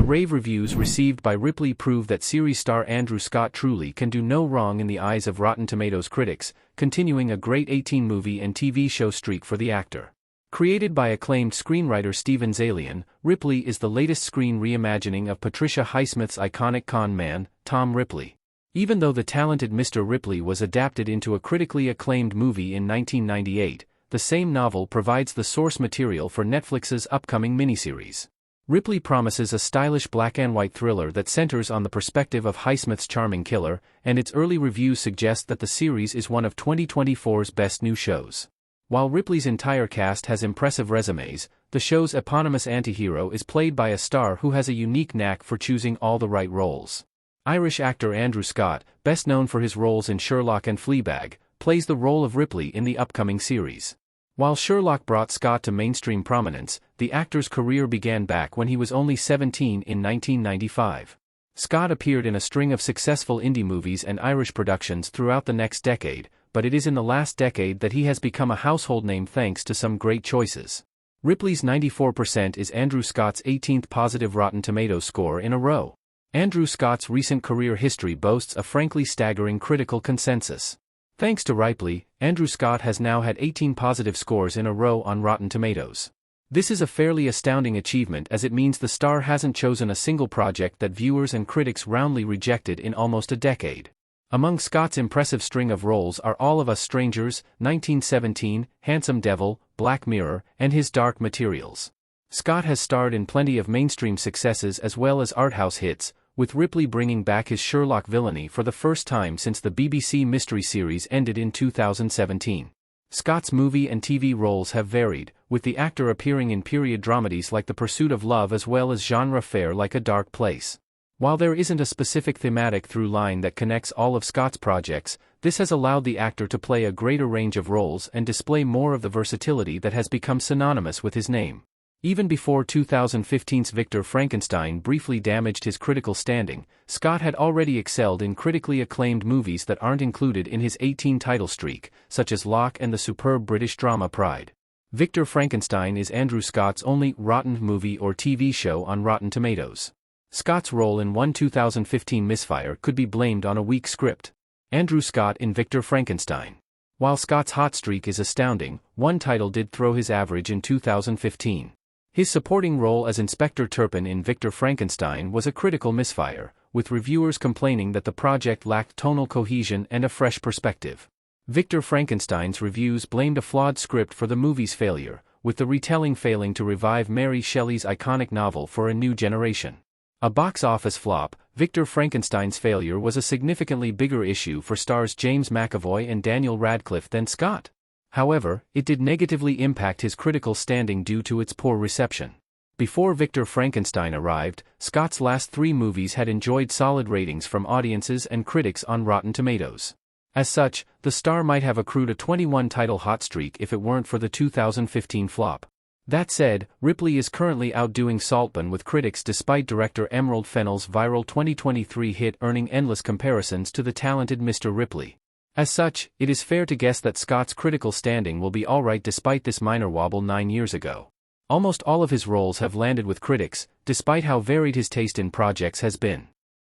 rave reviews received by Ripley prove that series star Andrew Scott truly can do no wrong in the eyes of Rotten Tomatoes critics, continuing a great 18-movie and TV show streak for the actor. Created by acclaimed screenwriter Steven Zaillian, Ripley is the latest screen reimagining of Patricia Highsmith's iconic con man, Tom Ripley. Even though the talented Mr. Ripley was adapted into a critically acclaimed movie in 1998, the same novel provides the source material for Netflix's upcoming miniseries. Ripley promises a stylish black-and-white thriller that centers on the perspective of Highsmith's charming killer, and its early reviews suggest that the series is one of 2024's best new shows. While Ripley's entire cast has impressive resumes, the show's eponymous antihero is played by a star who has a unique knack for choosing all the right roles. Irish actor Andrew Scott, best known for his roles in Sherloc and Fleabag, plays the role of Ripley in the upcoming series. While Sherloc brought Scott to mainstream prominence, the actor's career began back when he was only 17 in 1995. Scott appeared in a string of successful indie movies and Irish productions throughout the next decade, but it is in the last decade that he has become a household name thanks to some great choices. Ripley's 94% is Andrew Scott's 18th positive Rotten Tomatoes score in a row. Andrew Scott's recent career history boasts a frankly staggering critical consensus. Thanks to Ripley, Andrew Scott has now had 18 positive scores in a row on Rotten Tomatoes. This is a fairly astounding achievement as it means the star hasn't chosen a single project that viewers and critics roundly rejected in almost a decade. Among Scott's impressive string of roles are All of Us Strangers, 1917, Handsome Devil, Black Mirror, and His Dark Materials. Scott has starred in plenty of mainstream successes as well as arthouse hits, with Ripley bringing back his Sherlock villainy for the first time since the BBC mystery series ended in 2017. Scott's movie and TV roles have varied, with the actor appearing in period dramedies like The Pursuit of Love as well as genre fare like A Dark Place. While there isn't a specific thematic through line that connects all of Scott's projects, this has allowed the actor to play a greater range of roles and display more of the versatility that has become synonymous with his name. Even before 2015's Victor Frankenstein briefly damaged his critical standing, Scott had already excelled in critically acclaimed movies that aren't included in his 18-title streak, such as Locke and the superb British drama Pride. Victor Frankenstein is Andrew Scott's only rotten movie or TV show on Rotten Tomatoes. Scott's role in one 2015 misfire could be blamed on a weak script. Andrew Scott in Victor Frankenstein. While Scott's hot streak is astounding, one title did throw his average in 2015. His supporting role as Inspector Turpin in Victor Frankenstein was a critical misfire, with reviewers complaining that the project lacked tonal cohesion and a fresh perspective. Victor Frankenstein's reviews blamed a flawed script for the movie's failure, with the retelling failing to revive Mary Shelley's iconic novel for a new generation. A box office flop, Victor Frankenstein's failure was a significantly bigger issue for stars James McAvoy and Daniel Radcliffe than Scott. However, it did negatively impact his critical standing due to its poor reception. Before Victor Frankenstein arrived, Scott's last three movies had enjoyed solid ratings from audiences and critics on Rotten Tomatoes. As such, the star might have accrued a 21-title hot streak if it weren't for the 2015 flop. That said, Ripley is currently outdoing Saltburn with critics despite director Emerald Fennell's viral 2023 hit earning endless comparisons to the talented Mr. Ripley. As such, it is fair to guess that Scott's critical standing will be alright despite this minor wobble 9 years ago. Almost all of his roles have landed with critics, despite how varied his taste in projects has been.